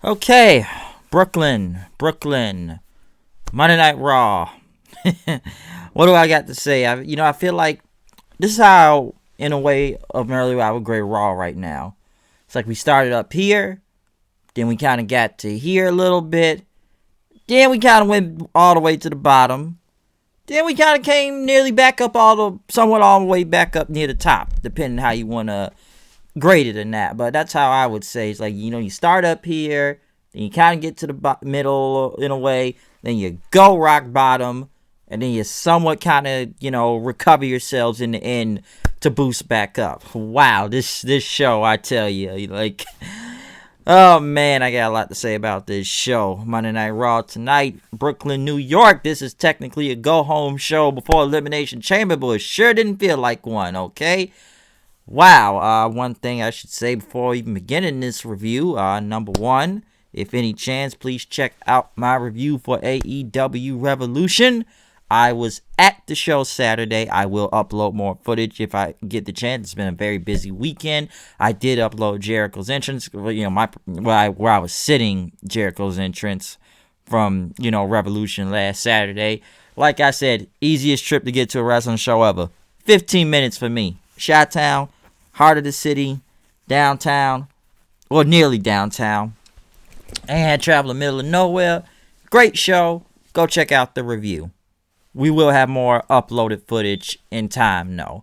Okay, Brooklyn, Monday Night Raw. What do I got to say? I feel like this is how, in a way, of earlier I would grade Raw right now. It's like we started up here, then we kind of got to here a little bit, then we kind of went all the way to the bottom, then we kind of came nearly back up somewhat all the way back up near the top, depending how you want to grade it in that. But that's how I would say. It's like, you start up here, then you kind of get to the middle in a way, then you go rock bottom, and then you somewhat kind of, recover yourselves in the end to boost back up. Wow, this show, I tell you, like, oh man, I got a lot to say about this show. Monday Night Raw tonight, Brooklyn, New York. This is technically a go-home show before Elimination Chamber, but it sure didn't feel like one, okay? Wow, one thing I should say before even beginning this review, number one, if any chance, please check out my review for AEW Revolution. I was at the show Saturday. I will upload more footage if I get the chance. It's been a very busy weekend. I did upload Jericho's entrance, where I was sitting Jericho's entrance from, Revolution last Saturday. Like I said, easiest trip to get to a wrestling show ever. 15 minutes for me. Chi-Town, heart of the city, downtown, or nearly downtown. I had traveled in the middle of nowhere. Great show. Go check out the review. We will have more uploaded footage in time, no.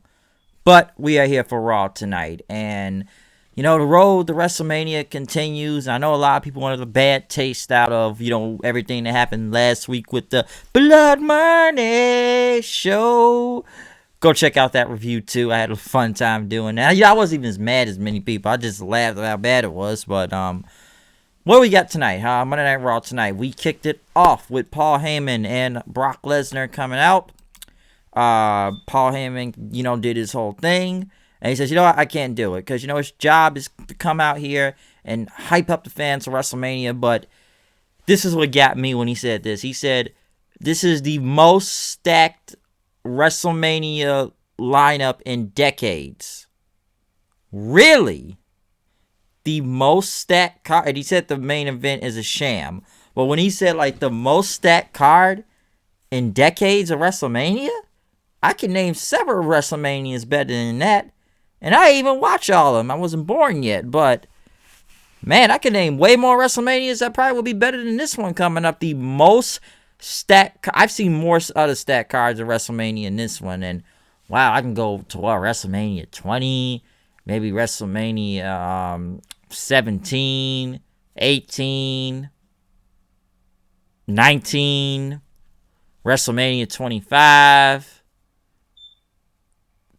But we are here for Raw tonight. And, the road to WrestleMania continues. I know a lot of people wanted a bad taste out of, everything that happened last week with the Blood Money show. Go check out that review, too. I had a fun time doing that. I wasn't even as mad as many people. I just laughed at how bad it was. But, what do we got tonight? Monday Night Raw tonight. We kicked it off with Paul Heyman and Brock Lesnar coming out. Paul Heyman, did his whole thing. And he says, I can't do it. Because, his job is to come out here and hype up the fans for WrestleMania. But this is what got me when he said this. He said, this is the most stacked WrestleMania lineup in decades. Really? The most stacked card, and he said the main event is a sham. But when he said like the most stacked card in decades of WrestleMania, I can name several WrestleManias better than that. And I even watch all of them. I wasn't born yet, but man, I can name way more WrestleManias that probably will be better than this one coming up. The most stacked, I've seen more other stacked cards of WrestleMania than this one, and wow, I can go to WrestleMania 20. Maybe WrestleMania 17, 18, 19, WrestleMania 25,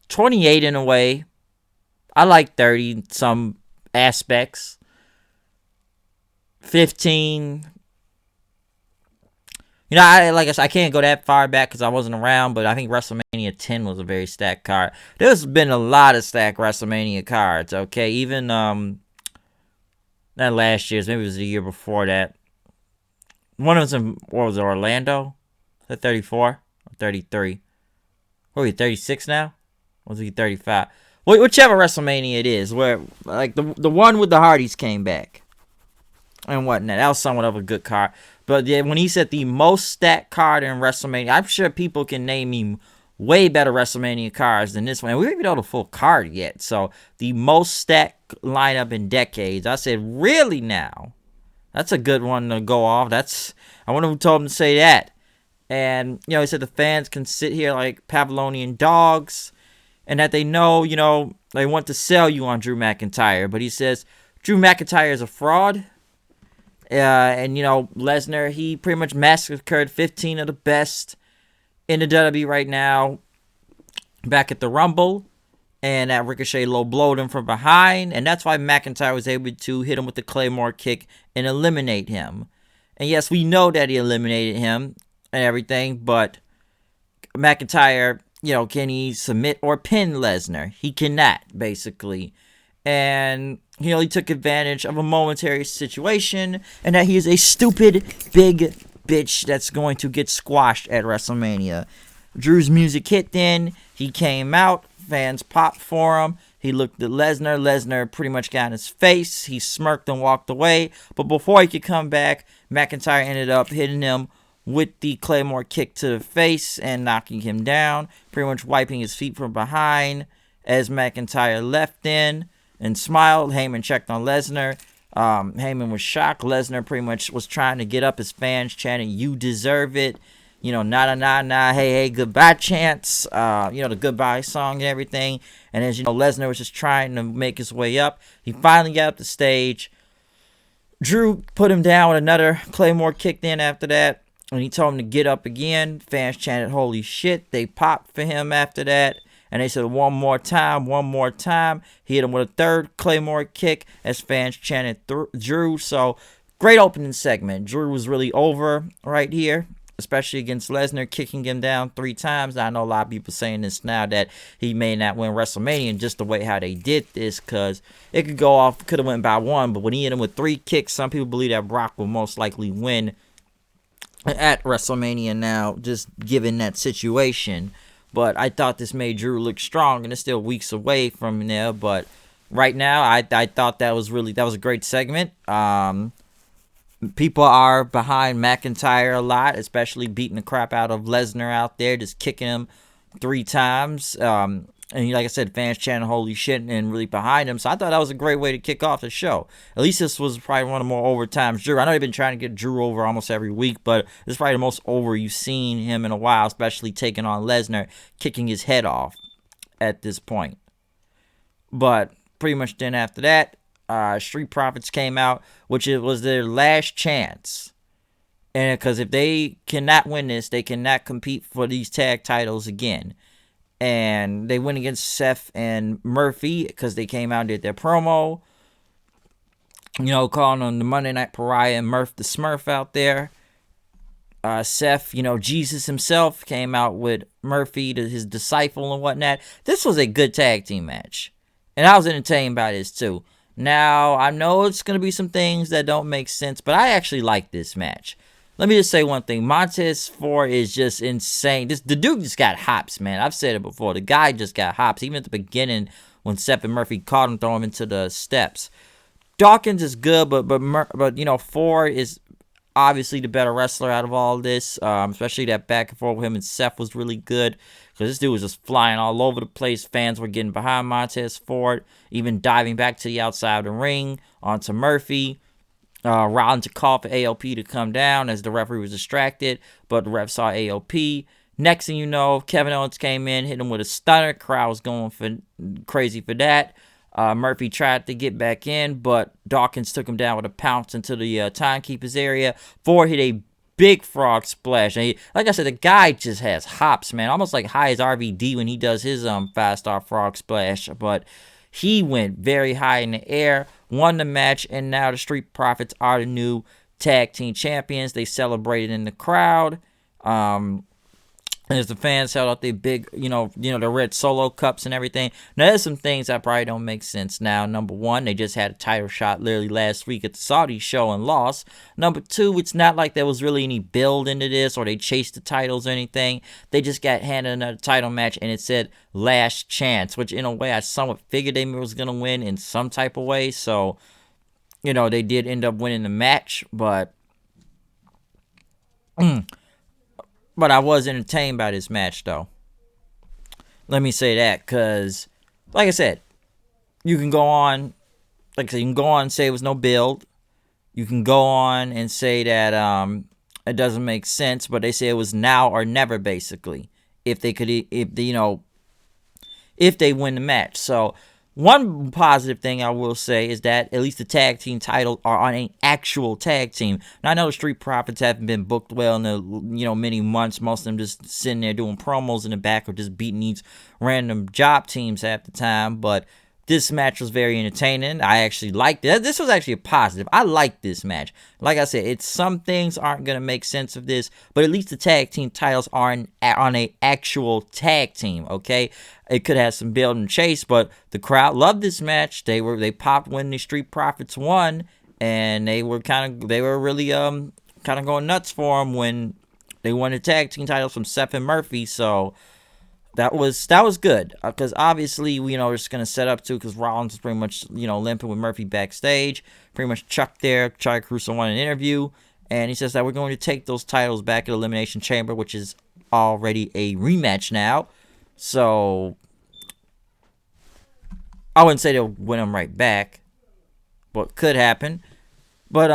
28 in a way. I like 30 in some aspects. 15. I can't go that far back because I wasn't around, but I think WrestleMania 10 was a very stacked card. There's been a lot of stacked WrestleMania cards, okay? Even, not last year's, maybe it was the year before that. One of them, Orlando? Is that 34 or 33? What are we, 36 now? Or was he 35? Whichever WrestleMania it is, where, like, the one with the Hardys came back and whatnot. That was somewhat of a good card. But yeah, when he said the most stacked card in WrestleMania, I'm sure people can name me way better WrestleMania cards than this one. And we don't even know the full card yet. So, the most stacked lineup in decades. I said, really now? That's a good one to go off. I wonder who told him to say that. And, he said the fans can sit here like Pavlonian dogs. And that they know, they want to sell you on Drew McIntyre. But he says, Drew McIntyre is a fraud. And, Lesnar, he pretty much massacred 15 of the best in the WWE right now back at the Rumble. And that Ricochet low blowed him from behind. And that's why McIntyre was able to hit him with the Claymore kick and eliminate him. And yes, we know that he eliminated him and everything. But McIntyre, can he submit or pin Lesnar? He cannot, basically. And, he took advantage of a momentary situation, and that he is a stupid, big bitch that's going to get squashed at WrestleMania. Drew's music hit then. He came out. Fans popped for him. He looked at Lesnar. Lesnar pretty much got in his face. He smirked and walked away. But before he could come back, McIntyre ended up hitting him with the Claymore kick to the face and knocking him down, pretty much wiping his feet from behind as McIntyre left in and smiled. Heyman checked on Lesnar. Heyman was shocked. Lesnar pretty much was trying to get up. His fans chanting, "You deserve it." Nah, hey, goodbye chants. The goodbye song and everything. And as you know, Lesnar was just trying to make his way up. He finally got up the stage. Drew put him down with another Claymore kicked in after that. And he told him to get up again. Fans chanted, "Holy shit." They popped for him after that. And they said, "One more time, one more time." He hit him with a third Claymore kick as fans chanted Drew. So, great opening segment. Drew was really over right here, especially against Lesnar, kicking him down 3 times. Now, I know a lot of people saying this now that he may not win WrestleMania, and just the way how they did this, because it could go off, could have went by 1, but when he hit him with 3 kicks, some people believe that Brock will most likely win at WrestleMania now, just given that situation. But I thought this made Drew look strong, and it's still weeks away from there. But right now, I thought that was a great segment. People are behind McIntyre a lot, especially beating the crap out of Lesnar out there, just kicking him 3 times. And like I said, fans chanting "Holy shit" and really behind him. So I thought that was a great way to kick off the show. At least this was probably one of the more over times Drew. I know they've been trying to get Drew over almost every week, but this is probably the most over you've seen him in a while, especially taking on Lesnar, kicking his head off at this point. But pretty much then after that, Street Profits came out, which it was their last chance. And because if they cannot win this, they cannot compete for these tag titles again. And they went against Seth and Murphy because they came out and did their promo. Calling them the Monday Night Pariah and Murph the Smurf out there. Seth, Jesus himself came out with Murphy, his disciple and whatnot. This was a good tag team match. And I was entertained by this too. Now, I know it's going to be some things that don't make sense, but I actually like this match. Let me just say one thing. Montez Ford is just insane. The dude just got hops, man. I've said it before. The guy just got hops. Even at the beginning when Seth and Murphy caught him, throw him into the steps. Dawkins is good, but Ford is obviously the better wrestler out of all this. Especially that back and forth with him and Seth was really good. Because this dude was just flying all over the place. Fans were getting behind Montez Ford. Even diving back to the outside of the ring onto Murphy. Rollins called for AOP to come down as the referee was distracted, but the ref saw AOP. Next thing you know, Kevin Owens came in, hit him with a stunner. Crowd was going crazy for that. Murphy tried to get back in, but Dawkins took him down with a pounce into the timekeeper's area. Ford hit a big frog splash. And like I said, the guy just has hops, man. Almost like high as RVD when he does his 5-star frog splash. But he went very high in the air, won the match, and now the Street Profits are the new tag team champions. They celebrated in the crowd. As the fans held out their big, the red solo cups and everything. Now, there's some things that probably don't make sense now. Number 1, they just had a title shot literally last week at the Saudi show and lost. Number 2, it's not like there was really any build into this or they chased the titles or anything. They just got handed another title match and it said last chance, which in a way I somewhat figured they was going to win in some type of way. So, they did end up winning the match, but I was entertained by this match, though. Let me say that, because, like I said, you can go on and say it was no build. You can go on and say that it doesn't make sense, but they say it was now or never, basically, if they win the match. So, one positive thing I will say is that at least the tag team titles are on an actual tag team. Now, I know the Street Profits haven't been booked well in the many months. Most of them just sitting there doing promos in the back or just beating these random job teams half the time. But this match was very entertaining. I actually liked it. This was actually a positive. I liked this match. Like I said, some things aren't going to make sense of this, but at least the tag team titles are on an actual tag team, okay? It could have some build and chase, but the crowd loved this match. They popped when the Street Profits won, and they were really going nuts for them when they won the tag team titles from Seth and Murphy. So That was good, because obviously we're just gonna set up to, because Rollins was pretty much limping with Murphy backstage, pretty much Chuck there. Chuck Caruso wanted an interview, and he says that we're going to take those titles back at Elimination Chamber, which is already a rematch now. So I wouldn't say they'll win them right back, but could happen. But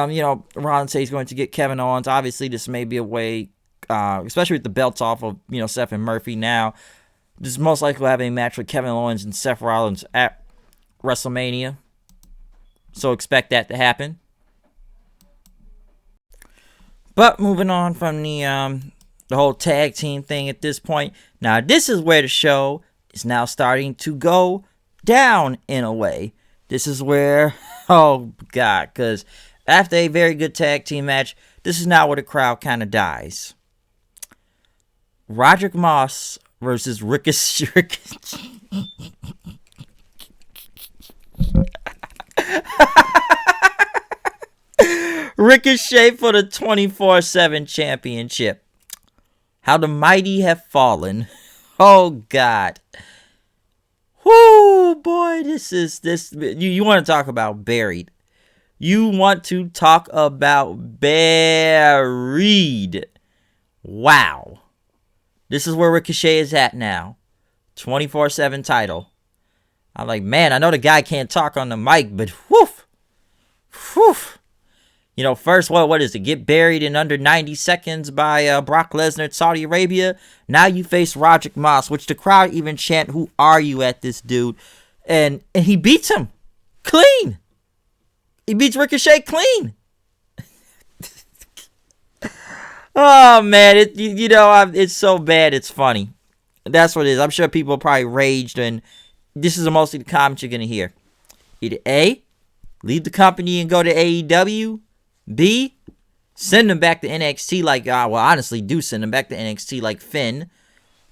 Rollins says he's going to get Kevin Owens. Obviously, this may be a way, especially with the belts off of Seth and Murphy now. This is most likely will have a match with Kevin Owens and Seth Rollins at WrestleMania. So expect that to happen. But moving on from the whole tag team thing at this point. Now this is where the show is now starting to go down in a way. This is where, oh God, because after a very good tag team match, this is now where the crowd kind of dies. Roderick Moss versus Ricochet. Ricochet for the 24/7 championship. How the mighty have fallen. Oh God. Whoo, boy, this. You want to talk about buried. You want to talk about buried. Wow. This is where Ricochet is at now. 24/7 title. I'm like, man, I know the guy can't talk on the mic, but whew. First, what is it? Get buried in under 90 seconds by Brock Lesnar at Saudi Arabia. Now you face Roderick Moss, which the crowd even chant, "Who are you?" at this dude. And he beats him. Clean. He beats Ricochet clean. Oh, man, it's so bad, it's funny. That's what it is. I'm sure people probably raged, and this is mostly the comments you're going to hear. Either A, leave the company and go to AEW. B, send them back to NXT honestly, do send them back to NXT like Finn.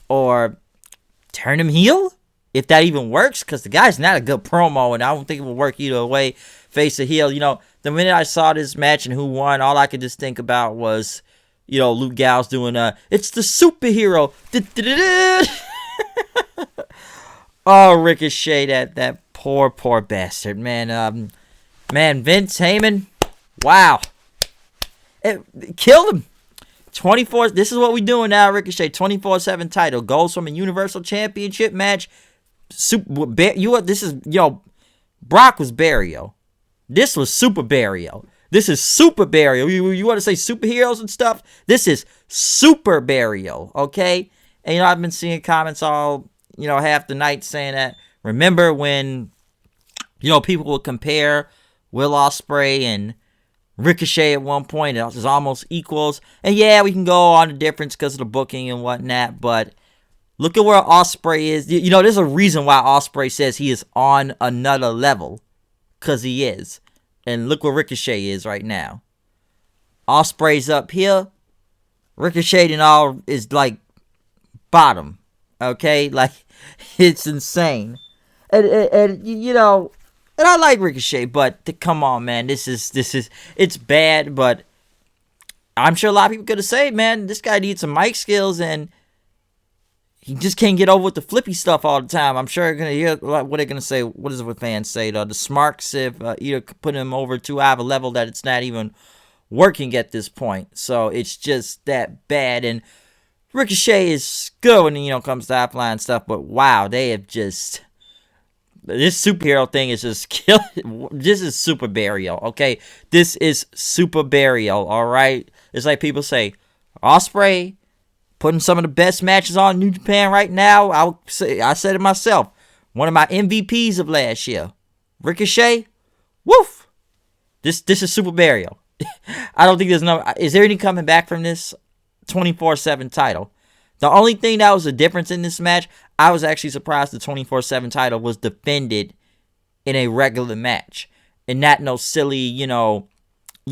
Or turn him heel, if that even works, because the guy's not a good promo, and I don't think it will work either way, face or heel. The minute I saw this match and who won, all I could just think about was Luke Gallows doing it's the superhero. Oh, Ricochet, that poor bastard, man. Vince Heyman, wow, it killed him. 24. This is what we doing now, Ricochet. 24/7 title goes from a Universal Championship match. Brock was burial. This was super burial. This is super burial. You want to say superheroes and stuff? This is super burial, okay? And, I've been seeing comments all, half the night saying that, remember when, people would compare Will Ospreay and Ricochet at one point. It was almost equals. And, yeah, we can go on the difference because of the booking and whatnot, but look at where Ospreay is. There's a reason why Ospreay says he is on another level, because he is. And look where Ricochet is right now. Ospreay's up here. Ricochet and all is like bottom. Okay? Like, it's insane. And I like Ricochet, but come on, man. This is, it's bad, but I'm sure a lot of people could have said, man, this guy needs some mic skills, and he just can't get over with the flippy stuff all the time. I'm sure you're going to hear what they're going to say. What is it what fans say? The smarks have either put him over too high of a level that it's not even working at this point. So it's just that bad. And Ricochet is good when it comes to offline stuff. But wow, they have just... This superhero thing is just killing. This is super burial, okay? This is super burial, all right? It's like people say, Ospreay putting some of the best matches on New Japan right now. I said it myself. One of my MVPs of last year. Ricochet, woof. This is super burial. I don't think there's no... Is there any coming back from this 24/7 title? The only thing that was a difference in this match, I was actually surprised the 24/7 title was defended in a regular match. And not no silly, you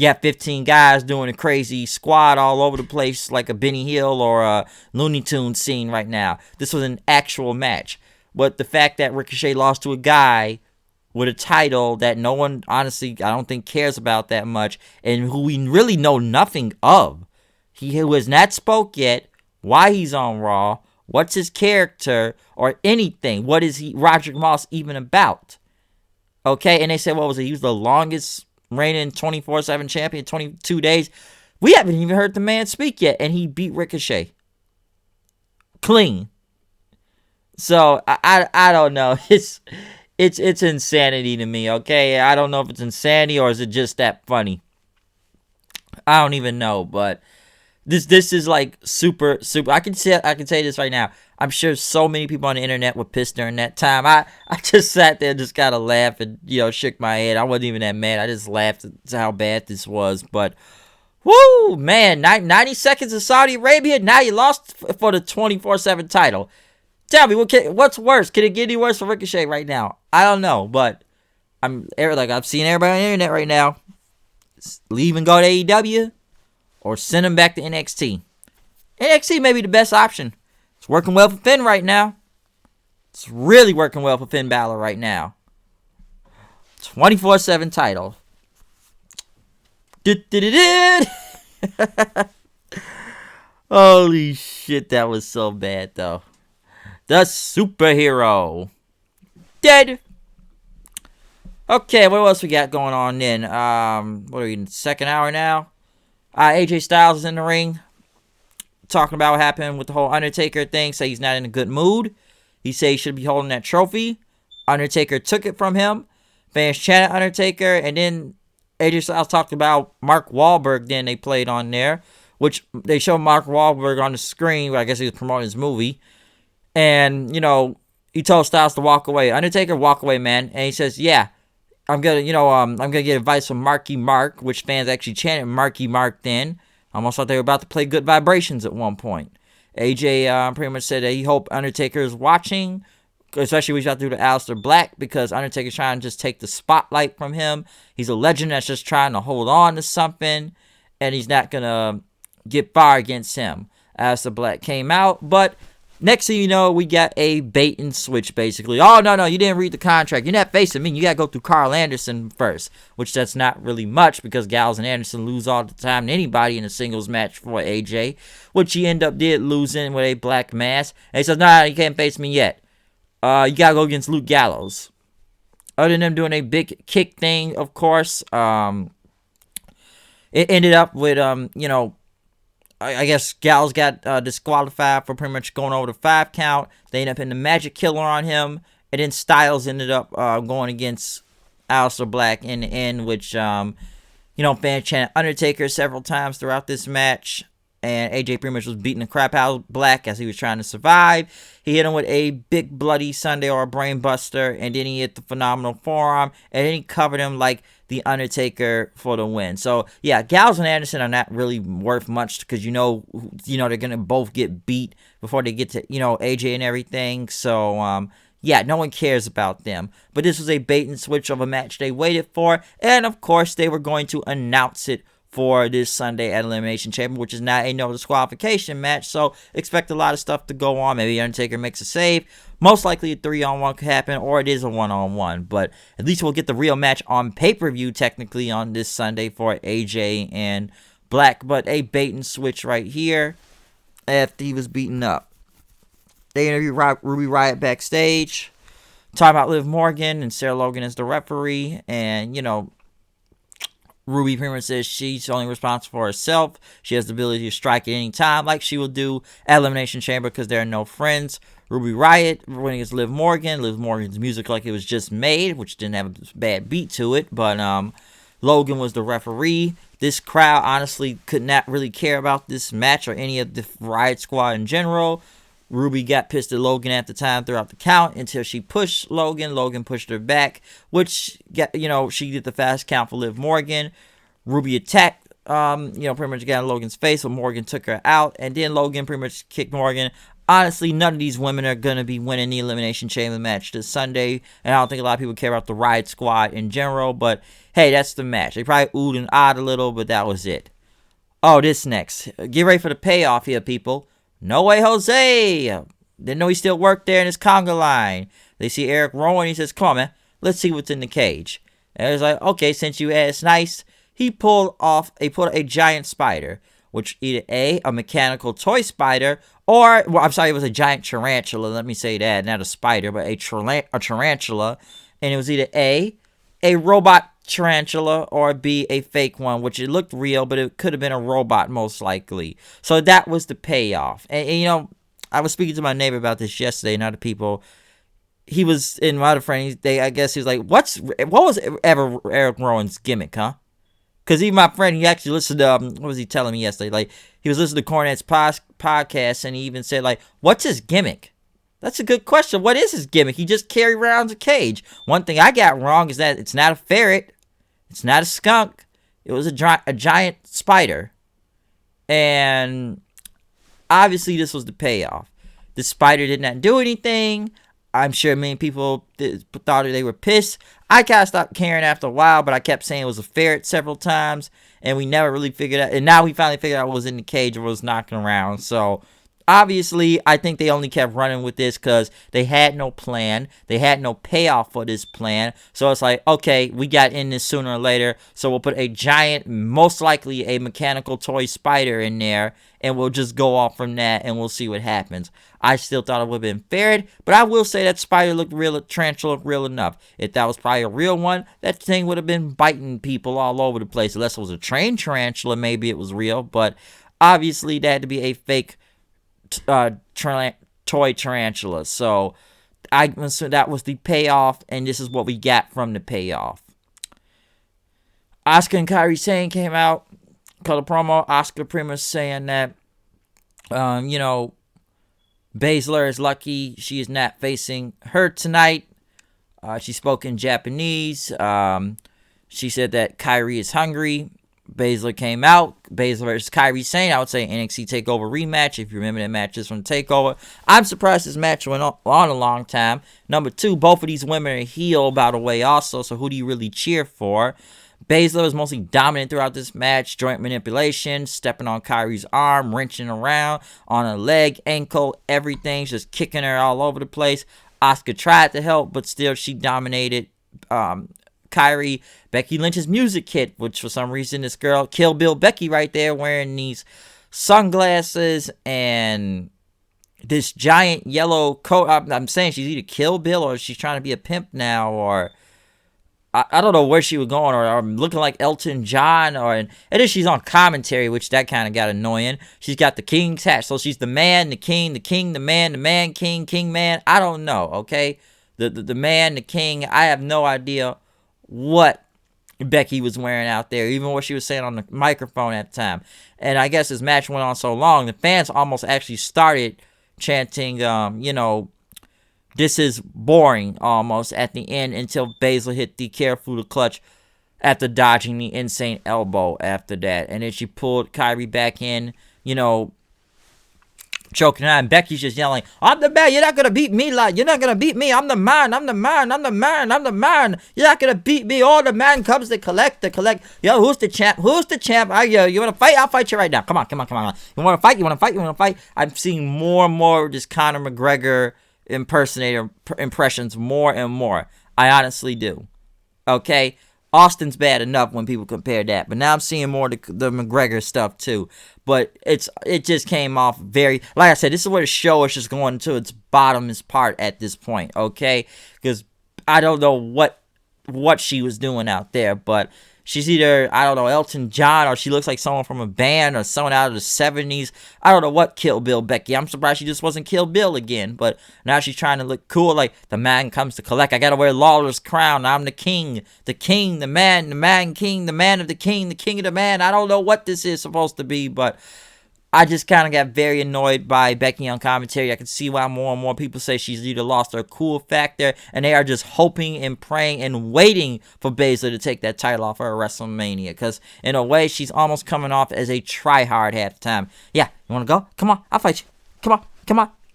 have 15 guys doing a crazy squad all over the place like a Benny Hill or a Looney Tunes scene right now. This was an actual match. But the fact that Ricochet lost to a guy with a title that no one, honestly, I don't think cares about that much, and who we really know nothing of. He who has not spoke yet, why he's on Raw, What's his character or anything? What is Roderick Moss even about? Okay, and they said, what was it? He was the longest reigning 24/7 champion, 22 days. We haven't even heard the man speak yet, and he beat Ricochet. Clean. So, I don't know. It's insanity to me, okay? I don't know if it's insanity or is it just that funny. I don't even know, but this is like super. I can say this right now. I'm sure so many people on the internet were pissed during that time. I just sat there and just kind of laughed and, shook my head. I wasn't even that mad. I just laughed at how bad this was. But, woo, man, 90 seconds of Saudi Arabia. Now you lost for the 24/7 title. Tell me, what's worse? Can it get any worse for Ricochet right now? I don't know, but I've seen everybody on the internet right now. Leave and go to AEW or send him back to NXT. NXT may be the best option. It's working well for Finn right now. It's really working well for Finn Balor right now. 24/7 title. Holy shit, that was so bad though. The superhero. Dead. Okay, what else we got going on then? What are we in the second hour now? AJ Styles is in the ring. Talking about what happened with the whole Undertaker thing. Say he's not in a good mood. He said he should be holding that trophy. Undertaker took it from him. Fans chanted Undertaker. And then AJ Styles talked about Mark Wahlberg. Then they played on there. Which they showed Mark Wahlberg on the screen. I guess he was promoting his movie. And, he told Styles to walk away. Undertaker, walk away, man. And he says, yeah, I'm gonna get advice from Marky Mark, which fans actually chanted Marky Mark then. I almost thought they were about to play Good Vibrations at one point. AJ pretty much said that he hoped Undertaker is watching, especially when he's out through to Aleister Black, because Undertaker's trying to just take the spotlight from him. He's a legend that's just trying to hold on to something, and he's not gonna get far against him. Aleister Black came out, but next thing you know, we got a bait and switch, basically. Oh, no, you didn't read the contract. You're not facing me. You got to go through Carl Anderson first, which that's not really much because Gallows and Anderson lose all the time to anybody in a singles match for AJ, which he did losing with a black mask. And he says, nah, you can't face me yet. You got to go against Luke Gallows. Other than them doing a big kick thing, of course, it ended up with, I guess Gallows got disqualified for pretty much going over the 5 count. They ended up in the Magic Killer on him. And then Styles ended up going against Aleister Black in the end, which, fans chanted Undertaker several times throughout this match. And AJ pretty much was beating the crap out of Black as he was trying to survive. He hit him with a big bloody Sunday or a brain buster. And then he hit the phenomenal forearm. And then he covered him like the Undertaker for the win. So, yeah, Gallows and Anderson are not really worth much because, they're going to both get beat before they get to, AJ and everything. So, yeah, no one cares about them. But this was a bait and switch of a match they waited for. And, of course, they were going to announce it for this Sunday at Elimination Chamber, which is not a no disqualification match. So expect a lot of stuff to go on. Maybe Undertaker makes a save. Most likely a 3-on-1 could happen, or it is a 1-on-1. But at least we'll get the real match on pay-per-view technically on this Sunday for AJ and Black. But a bait and switch right here after he was beaten up. They interviewed Ruby Riott backstage, talking about Liv Morgan and Sarah Logan as the referee. And, Ruby pretty much says she's only responsible for herself. She has the ability to strike at any time, like she will do at Elimination Chamber because there are no friends. Ruby Riott winning against Liv Morgan. Liv Morgan's music like it was just made, which didn't have a bad beat to it. But Logan was the referee. This crowd honestly could not really care about this match or any of the Riott Squad in general. Ruby got pissed at Logan at the time throughout the count until she pushed Logan. Logan pushed her back, which, she did the fast count for Liv Morgan. Ruby attacked, pretty much got in Logan's face, but Morgan took her out. And then Logan pretty much kicked Morgan. Honestly, none of these women are going to be winning the Elimination Chamber match this Sunday. And I don't think a lot of people care about the Riott Squad in general. But, hey, that's the match. They probably oohed and ahed a little, but that was it. Oh, this next. Get ready for the payoff here, people. No Way Jose. Didn't know he still worked there in his conga line. They see Eric Rowan. He says, come on, man. Let's see what's in the cage. And it's like, okay, since you asked nice. He pulled a giant spider, which either A, mechanical toy spider, or, well, I'm sorry, it was a giant tarantula, let me say that, not a spider, but a tarantula, and it was either A robot tarantula, or B, a fake one, which it looked real, but it could have been a robot most likely. So that was the payoff. And I was speaking to my neighbor about this yesterday, and other people. He was in my other friend. I guess he was like, "What was ever Eric Rowan's gimmick, huh?" Because even my friend, he actually listened to what was he telling me yesterday? Like, he was listening to Cornette's podcast, and he even said, like, "What's his gimmick?" That's a good question. What is his gimmick? He just carries around a cage. One thing I got wrong is that it's not a ferret. It's not a skunk. It was a giant spider. And obviously this was the payoff. The spider did not do anything. I'm sure many people thought they were pissed. I kind of stopped caring after a while, but I kept saying it was a ferret several times. And we never really figured out. And now we finally figured out what was in the cage or was knocking around. So obviously, I think they only kept running with this because they had no plan. They had no payoff for this plan. So it's like, okay, we got in this sooner or later. So we'll put a giant, most likely a mechanical toy spider in there. And we'll just go off from that and we'll see what happens. I still thought it would have been ferret. But I will say that spider looked real, tarantula looked real enough. If that was probably a real one, that thing would have been biting people all over the place. Unless it was a trained tarantula, maybe it was real. But obviously, that had to be a fake toy tarantula. So that was the payoff, and this is what we got from the payoff. Asuka and Kairi Sane came out, cut a promo. Asuka pretty much saying that Baszler is lucky she is not facing her tonight. She spoke in Japanese. She said that Kairi is hungry. Baszler came out. Baszler versus Kairi Sane. I would say NXT TakeOver rematch. If you remember that matches from TakeOver. I'm surprised this match went on a long time. Number 2, both of these women are heel, by the way, also. So who do you really cheer for? Baszler was mostly dominant throughout this match. Joint manipulation, stepping on Kairi's arm, wrenching around on her leg, ankle, everything. Just kicking her all over the place. Asuka tried to help, but still she dominated Kairi. Becky Lynch's music hit, which for some reason this girl, Kill Bill Becky right there, wearing these sunglasses and this giant yellow coat. I'm saying she's either Kill Bill or she's trying to be a pimp now, or I don't know where she was going, or looking like Elton John, and then she's on commentary, which that kind of got annoying. She's got the king's hat, so she's the man, the king, the man, king, man. I don't know, okay? The man, the king. I have no idea what Becky was wearing out there, even what she was saying on the microphone at the time. And I guess this match went on so long, the fans almost actually started chanting, this is boring almost at the end, until Baszler hit the careful to clutch after dodging the insane elbow after that. And then she pulled Kairi back in, choking her out, and Becky's just yelling, "I'm the man, you're not gonna beat me, you're not gonna beat me, I'm the man, you're not gonna beat me, all the man comes to collect, yo, who's the champ, you wanna fight, I'll fight you right now, come on, you wanna fight, I'm seeing more and more of this Conor McGregor impressions more and more, I honestly do, okay? Austin's bad enough when people compare that, but now I'm seeing more of the McGregor stuff too. But it just came off very, like I said, this is where the show is just going to its bottomest part at this point, okay? Because I don't know what she was doing out there, but she's either, I don't know, Elton John, or she looks like someone from a band, or someone out of the 70s. I don't know what Kill Bill Becky. I'm surprised she just wasn't Kill Bill again. But now she's trying to look cool, like the man comes to collect. I gotta wear Lawler's crown. I'm the king, the man, king, the man of the king of the man. I don't know what this is supposed to be, but I just kind of got very annoyed by Becky on commentary. I can see why more and more people say she's either lost her cool factor, and they are just hoping and praying and waiting for Baszler to take that title off her at WrestleMania. Because in a way, she's almost coming off as a try-hard half the time. Yeah, you want to go? Come on, I'll fight you. Come on.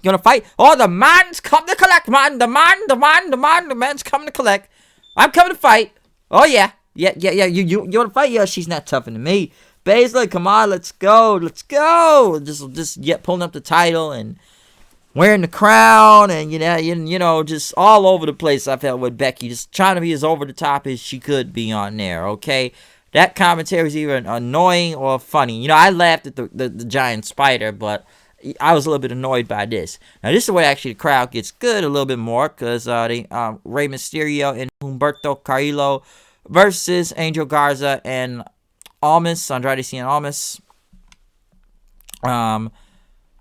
You want to fight? Oh, the man's come to collect, man. The man's coming to collect. I'm coming to fight. Oh, yeah. Yeah. You want to fight? Yeah, she's not tougher than me. Baszler, come on, let's go. Just pulling up the title and wearing the crown, and just all over the place. I felt with Becky, just trying to be as over the top as she could be on there. Okay, that commentary is either annoying or funny. You know, I laughed at the giant spider, but I was a little bit annoyed by this. Now, this is where actually the crowd gets good a little bit more, because Rey Mysterio and Humberto Carrillo versus Angel Garza and Andrade Cien Almas.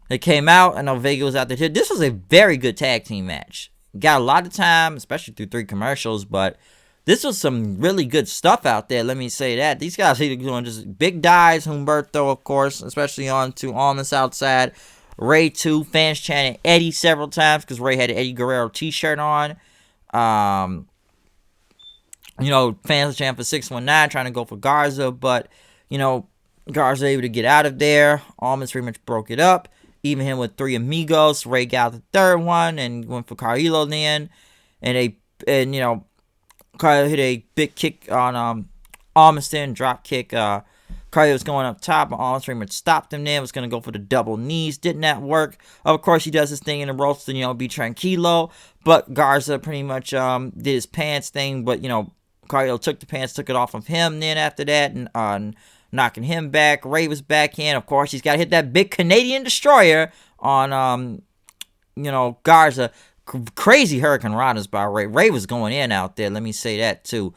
They came out. I know Vega was out there. This was a very good tag team match. Got a lot of time, especially through 3 commercials, but this was some really good stuff out there. Let me say that. These guys are doing just big dives. Humberto, of course, especially on to Almas outside. Ray, too. Fans chanting Eddie several times because Ray had an Eddie Guerrero t-shirt on. You know, fans chanting for 619, trying to go for Garza, but, you know, Garza able to get out of there. Almas pretty much broke it up. Even him with 3 amigos. Ray got the third one and went for Carrillo then. And you know, Carrillo hit a big kick on Almas then, drop kick. Carrillo was going up top, but Almas pretty much stopped him there. Was going to go for the double knees. Did not work. Of course, he does his thing in the ropes, you know, be tranquilo. But Garza pretty much did his pants thing. But, you know, Carrillo took the pants, took it off of him then after that, and knocking him back. Ray was back in. Of course, he's got to hit that big Canadian destroyer on, you know, Garza. Crazy Hurricane Ranas by Ray. Ray was going in out there. Let me say that too.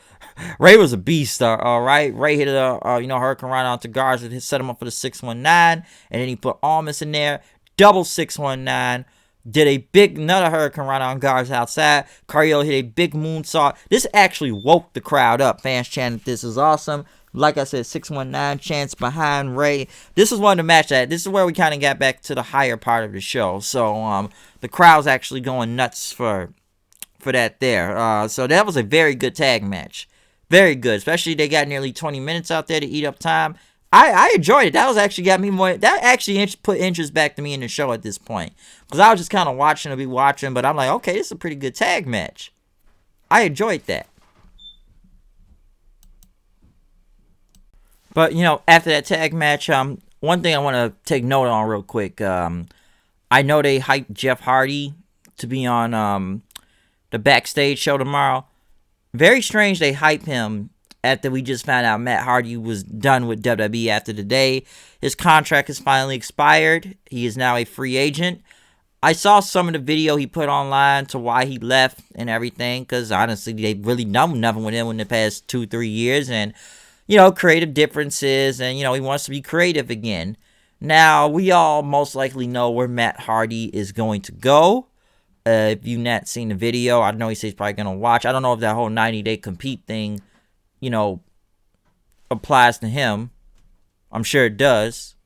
Ray was a beast. All right. Ray hit you know, Hurricane Rana onto Garza. He set him up for the 619, and then he put Almas in there. Double 619. Did a big another Hurricane Rana on Garza outside. Carrillo hit a big moonsault. This actually woke the crowd up. Fans chanted, "This is awesome." Like I said, 619 chants behind Ray. This is one of the match that this is where we kind of got back to the higher part of the show. So the crowd's actually going nuts for that there. So that was a very good tag match. Very good. Especially they got nearly 20 minutes out there to eat up time. I enjoyed it. That was actually got me more. That actually put interest back to me in the show at this point. Because I was just kind of watching, but I'm like, okay, this is a pretty good tag match. I enjoyed that. But, you know, after that tag match, one thing I want to take note on real quick. I know they hyped Jeff Hardy to be on the backstage show tomorrow. Very strange they hype him after we just found out Matt Hardy was done with WWE after the day. His contract has finally expired. He is now a free agent. I saw some of the video he put online to why he left and everything, because honestly, they really done nothing with him in the past 2-3 years, and you know, creative differences, and, you know, he wants to be creative again. Now, we all most likely know where Matt Hardy is going to go. If you've not seen the video, I know he says he's probably going to watch. I don't know if that whole 90-day compete thing, you know, applies to him. I'm sure it does.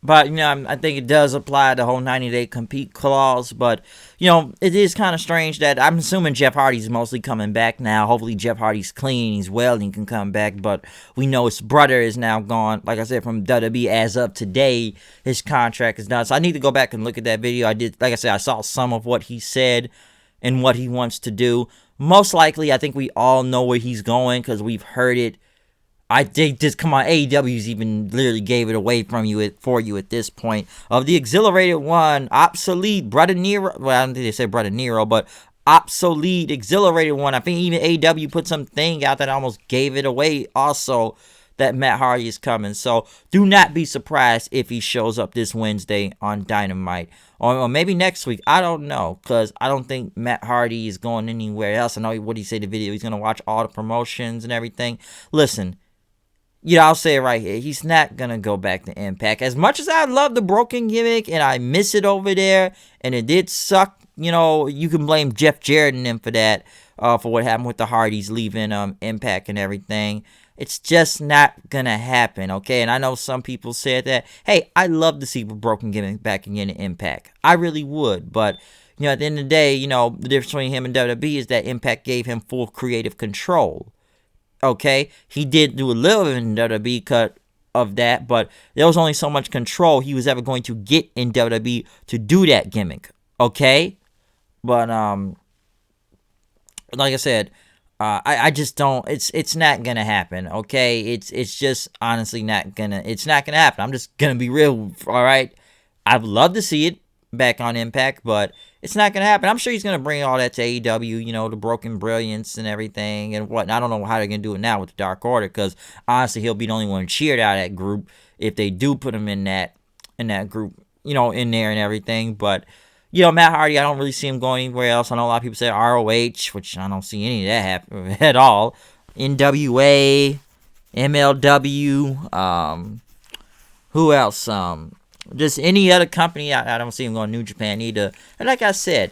But, you know, I think it does apply the whole 90-day compete clause. But, you know, it is kind of strange that I'm assuming Jeff Hardy's mostly coming back now. Hopefully Jeff Hardy's clean, he's well, and he can come back. But we know his brother is now gone. Like I said, from WWE as of today, his contract is done. So I need to go back and look at that video. Like I said, I saw some of what he said and what he wants to do. Most likely, I think we all know where he's going because we've heard it. I think just come on, AEW's even literally gave it away for you at this point. Of the Exhilarated One, obsolete Brother Nero. Well, I don't think they said Brother Nero, but obsolete Exhilarated One. I think even AEW put something out that almost gave it away. Also, that Matt Hardy is coming. So do not be surprised if he shows up this Wednesday on Dynamite. Or maybe next week. I don't know. Because I don't think Matt Hardy is going anywhere else. I know what he said in the video. He's going to watch all the promotions and everything. Listen. You know, I'll say it right here. He's not going to go back to Impact. As much as I love the broken gimmick and I miss it over there, and it did suck, you know, you can blame Jeff Jarrett and them for that, for what happened with the Hardys leaving Impact and everything. It's just not going to happen, okay? And I know some people said that, hey, I'd love to see the broken gimmick back again in Impact. I really would, but, you know, at the end of the day, you know, the difference between him and WWE is that Impact gave him full creative control. Okay, he did do a little bit in WWE cut of that, but there was only so much control he was ever going to get in WWE to do that gimmick. Okay, but like I said, I just don't. It's not gonna happen. Okay, it's just honestly not gonna. It's not gonna happen. I'm just gonna be real. All right, I'd love to see it back on Impact, but It's not going to happen. I'm sure he's going to bring all that to AEW, the Broken Brilliance and everything and whatnot. I don't know how they're going to do it now with the Dark Order, because honestly, he'll be the only one cheered out of that group if they do put him in that group, in there and everything. But, Matt Hardy, I don't really see him going anywhere else. I know a lot of people say ROH, which I don't see any of that happen at all. NWA, MLW, who else? Just any other company. I don't see him going to New Japan either. And like I said,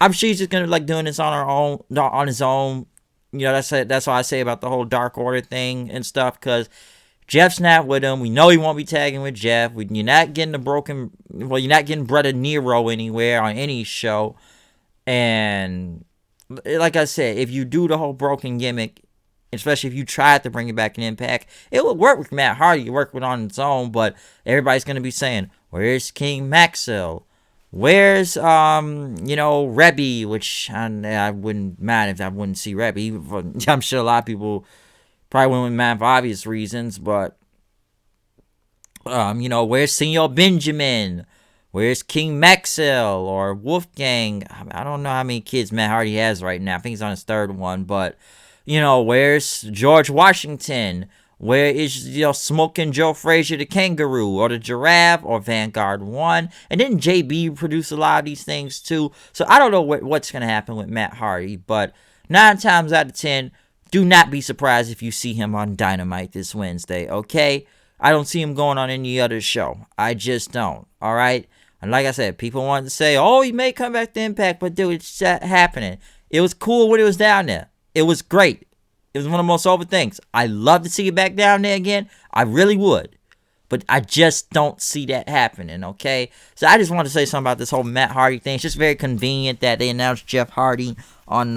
I'm sure he's just gonna like doing this on his own. That's why I say about the whole Dark Order thing and stuff. Because Jeff's not with him. We know he won't be tagging with Jeff. You're not getting you're not getting Brother Nero anywhere on any show. And like I said, if you do the whole broken gimmick, especially if you tried to bring it back in Impact, it would work with Matt Hardy. You work with it on its own, but everybody's going to be saying, where's King Maxwell? Where's, Rebby, which I wouldn't mind if I wouldn't see Rebby. I'm sure a lot of people probably wouldn't mind for obvious reasons, but, where's Senor Benjamin? Where's King Maxwell or Wolfgang? I don't know how many kids Matt Hardy has right now. I think he's on his third one, but where's George Washington? Where is, Smoking Joe Frazier the Kangaroo or the Giraffe or Vanguard 1? And then JB produced a lot of these things too. So I don't know what's going to happen with Matt Hardy, but 9 times out of 10, do not be surprised if you see him on Dynamite this Wednesday, okay? I don't see him going on any other show. I just don't, all right? And like I said, people want to say, oh, he may come back to Impact, but dude, it's not happening. It was cool when it was down there. It was great. It was one of the most over things. I love to see it back down there again. I really would. But I just don't see that happening, okay? So I just wanted to say something about this whole Matt Hardy thing. It's just very convenient that they announced Jeff Hardy on,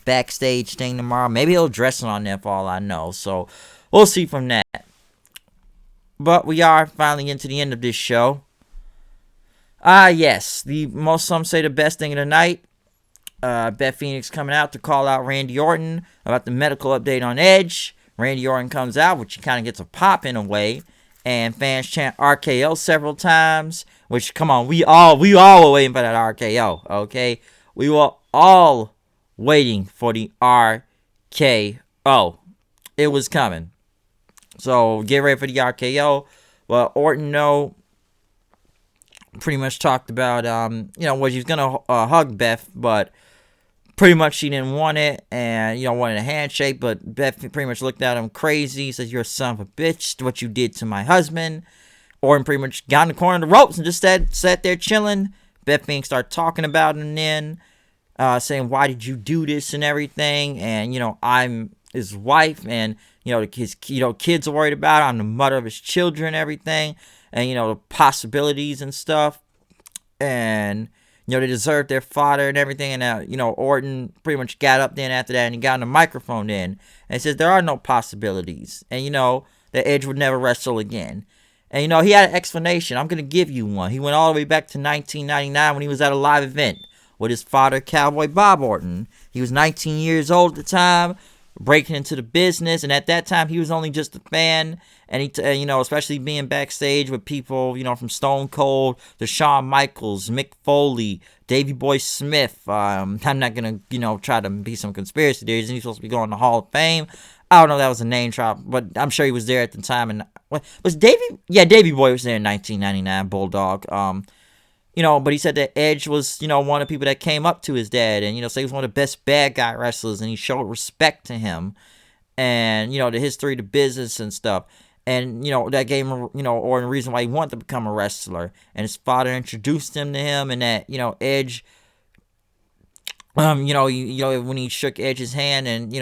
backstage thing tomorrow. Maybe he'll dress it on there for all I know. So we'll see from that. But we are finally into the end of this show. Yes. Some say the best thing of the night. Beth Phoenix coming out to call out Randy Orton about the medical update on Edge. Randy Orton comes out, which kind of gets a pop in a way, and fans chant RKO several times. Which, come on, we all were waiting for that RKO. Okay, we were all waiting for the RKO. It was coming. So get ready for the RKO. Well, Orton, pretty much talked about what he was gonna hug Beth, but pretty much she didn't want it, and wanted a handshake. But Beth pretty much looked at him crazy. Says, "You're a son of a bitch. What you did to my husband." Orton pretty much got in the corner of the ropes and just sat there chilling. Beth Phoenix started talking about him then, saying, "Why did you do this?" and everything. And I'm his wife, and his kids are worried about it. I'm the mother of his children, and everything, and the possibilities and stuff, and they deserve their father and everything. And Orton pretty much got up then after that, and he got on the microphone then, and he says there are no possibilities, and that Edge would never wrestle again. And he had an explanation. I'm gonna give you one. He went all the way back to 1999 when he was at a live event with his father, Cowboy Bob Orton. He was 19 years old at the time, breaking into the business, and at that time he was only just a fan. And he, especially being backstage with people, from Stone Cold to Shawn Michaels, Mick Foley, Davey Boy Smith. I'm not gonna, try to be some conspiracy theories. He's supposed to be going to the Hall of Fame. I don't know if that was a name drop, but I'm sure he was there at the time. And was Davey? Yeah, Davey Boy was there in 1999. Bulldog. But he said that Edge was, one of the people that came up to his dad, and so he was one of the best bad guy wrestlers, and he showed respect to him, and the history of the business and stuff. And, that gave him, or the reason why he wanted to become a wrestler. And his father introduced him to him, and that, Edge, when he shook Edge's hand, and,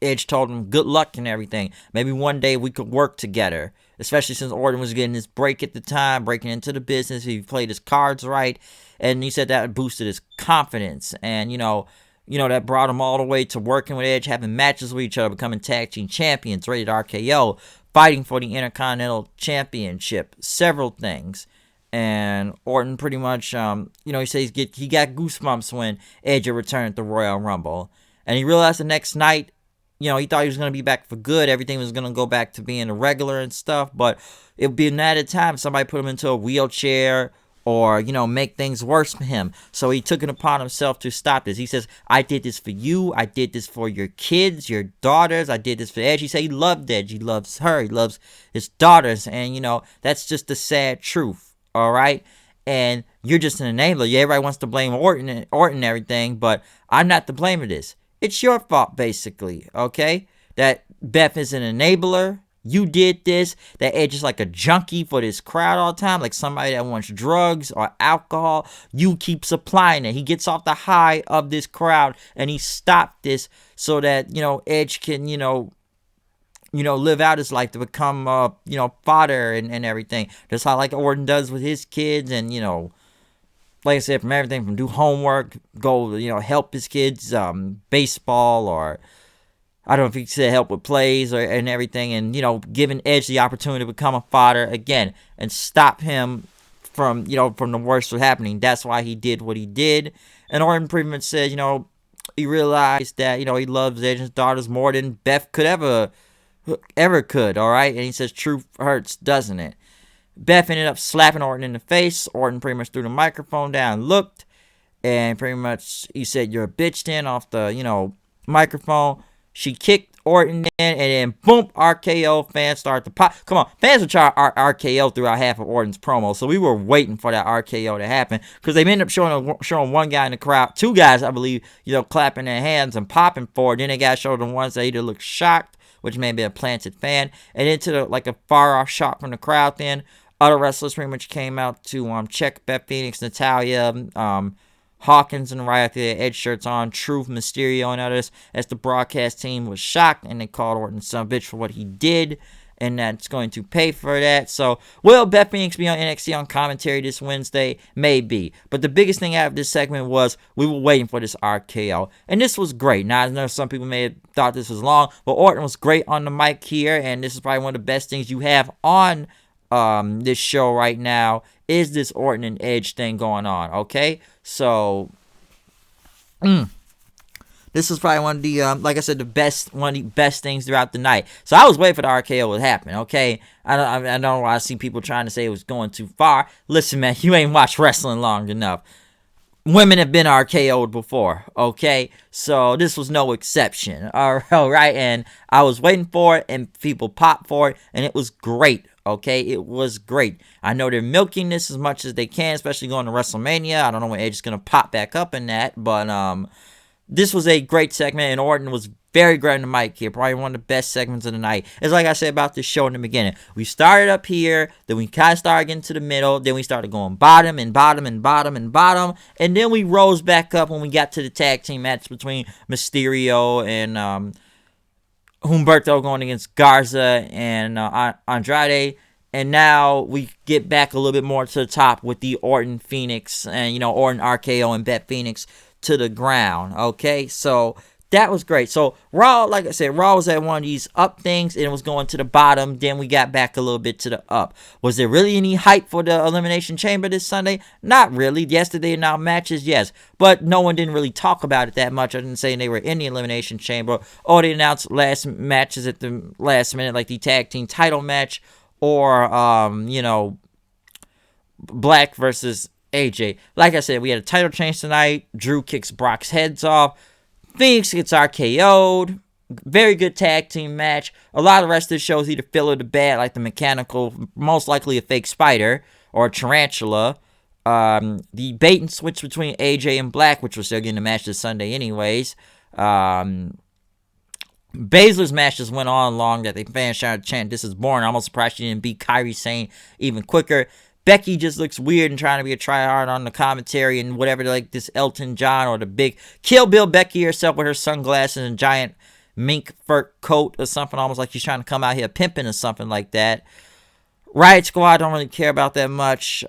Edge told him good luck and everything. Maybe one day we could work together. Especially since Orton was getting his break at the time, breaking into the business. He played his cards right. And he said that boosted his confidence. And, that brought him all the way to working with Edge, having matches with each other, becoming tag team champions, rated RKO, fighting for the Intercontinental Championship, several things. And Orton pretty much, he says he got goosebumps when Edge returned at the Royal Rumble. And he realized the next night, he thought he was going to be back for good. Everything was going to go back to being a regular and stuff. But it would be an added time. Somebody put him into a wheelchair or, make things worse for him. So he took it upon himself to stop this. He says, I did this for you. I did this for your kids, your daughters. I did this for Edge. He said he loved Edge. He loves her. He loves his daughters. And, that's just the sad truth. All right. And you're just an enabler. Yeah, everybody wants to blame Orton and everything, but I'm not to blame of this. It's your fault, basically. Okay. That Beth is an enabler. You did this. That Edge is like a junkie for this crowd all the time, like somebody that wants drugs or alcohol. You keep supplying it. He gets off the high of this crowd, and he stopped this so that, Edge can, live out his life to become, fodder and everything. That's how, like, Orton does with his kids, and, like I said, from everything from do homework, go, help his kids, baseball, or I don't know if he said help with plays and everything, and, giving Edge the opportunity to become a fodder again and stop him from the worst of happening. That's why he did what he did. And Orton pretty much said, he realized that, he loves Edge's daughters more than Beth could ever could, all right? And he says, truth hurts, doesn't it? Beth ended up slapping Orton in the face. Orton pretty much threw the microphone down, looked, and pretty much he said, you're a bitch then off the, microphone. She kicked Orton in, and then boom, RKO. Fans started to pop. Come on, fans were trying RKO throughout half of Orton's promo, so we were waiting for that RKO to happen because they ended up showing one guy in the crowd, two guys, I believe, clapping their hands and popping for it. Then they got showed the ones that either looked shocked, which may be a planted fan, and then to a far off shot from the crowd. Then other wrestlers pretty much came out to check Beth Phoenix, Natalya, Hawkins and Riot, their Edge shirts on, Truth, Mysterio, and others, as the broadcast team was shocked, and they called Orton son of a bitch for what he did, and that's going to pay for that. So, will Beth Phoenix be on NXT on commentary this Wednesday? Maybe. But the biggest thing out of this segment was we were waiting for this RKO, and this was great. Now, I know some people may have thought this was long, but Orton was great on the mic here, and this is probably one of the best things you have on this show right now, is this Orton and Edge thing going on, okay? So, this is probably one of the, like I said, one of the best things throughout the night. So I was waiting for the RKO to happen, okay? I don't know why I see people trying to say it was going too far. Listen, man, you ain't watched wrestling long enough. Women have been RKO'd before, okay? So this was no exception, all right? And I was waiting for it, and people popped for it, and it was great, okay? It was great. I know they're milking this as much as they can, especially going to WrestleMania. I don't know when Edge is going to pop back up in that, but this was a great segment, and Orton was very great on the mic here. Probably one of the best segments of the night. It's like I said about this show in the beginning. We started up here, then we kind of started getting to the middle, then we started going bottom and bottom and bottom and bottom, and then we rose back up when we got to the tag team match between Mysterio and Humberto going against Garza and Andrade. And now we get back a little bit more to the top with the Orton Phoenix and, Orton RKO and Beth Phoenix to the ground. Okay, so that was great. So Raw, like I said, Raw was at one of these up things, and it was going to the bottom. Then we got back a little bit to the up. Was there really any hype for the Elimination Chamber this Sunday? Not really. Yesterday now matches, yes. But no one didn't really talk about it that much. I didn't say they were in the Elimination Chamber. Or they announced last matches at the last minute, like the tag team title match, or, Black versus AJ. Like I said, we had a title change tonight. Drew kicks Brock's heads off. Phoenix gets RKO'd. Very good tag team match. A lot of the rest of the shows either filler the bad, like the mechanical, most likely a fake spider, or a tarantula. The bait and switch between AJ and Black, which was still getting the match this Sunday anyways. Baszler's match just went on long that the fans trying to chant, "This is boring." I'm almost surprised she didn't beat Kairi Sane even quicker. Becky just looks weird and trying to be a tryhard on the commentary and whatever, like this Elton John or the big Kill Bill Becky herself with her sunglasses and giant mink fur coat or something, almost like she's trying to come out here pimping or something like that. Riot Squad, don't really care about that much.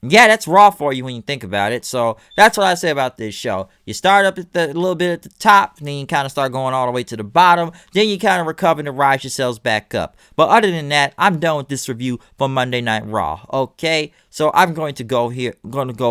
Yeah, that's Raw for you when you think about it. So that's what I say about this show. You start up at a little bit at the top, and then you kind of start going all the way to the bottom. Then you kind of recover and rise yourselves back up. But other than that, I'm done with this review for Monday Night Raw. Okay? So I'm going to go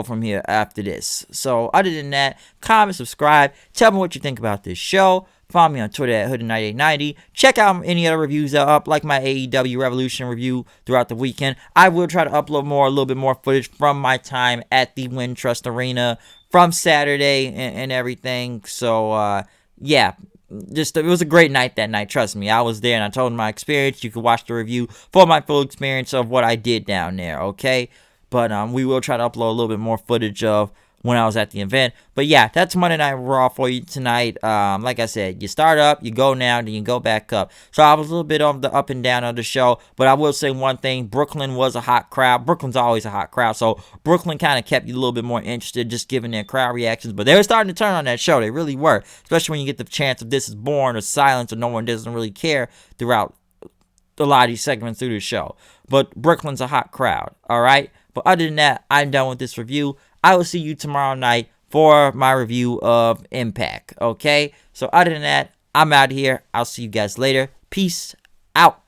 from here after this. So other than that, comment, subscribe, tell me what you think about this show. Follow me on Twitter at Hoodie9890. Check out any other reviews that are up, like my AEW Revolution review throughout the weekend. I will try to upload a little bit more footage from my time at the Wintrust Arena from Saturday and everything. So, yeah. It was a great night that night. Trust me, I was there and I told them my experience. You can watch the review for my full experience of what I did down there, okay? But we will try to upload a little bit more footage of when I was at the event. But yeah, that's Monday Night Raw for you tonight. Like I said, you start up, you go down, then you go back up. So I was a little bit on the up and down of the show, but I will say one thing: Brooklyn was a hot crowd. Brooklyn's always a hot crowd, so Brooklyn kind of kept you a little bit more interested, just given their crowd reactions. But they were starting to turn on that show. They really were, especially when you get the chance of This Is Born or Silence, or No One Doesn't Really Care throughout a lot of these segments through the show. But Brooklyn's a hot crowd, all right? But other than that, I'm done with this review. I will see you tomorrow night for my review of Impact, okay? So other than that, I'm out of here. I'll see you guys later. Peace out.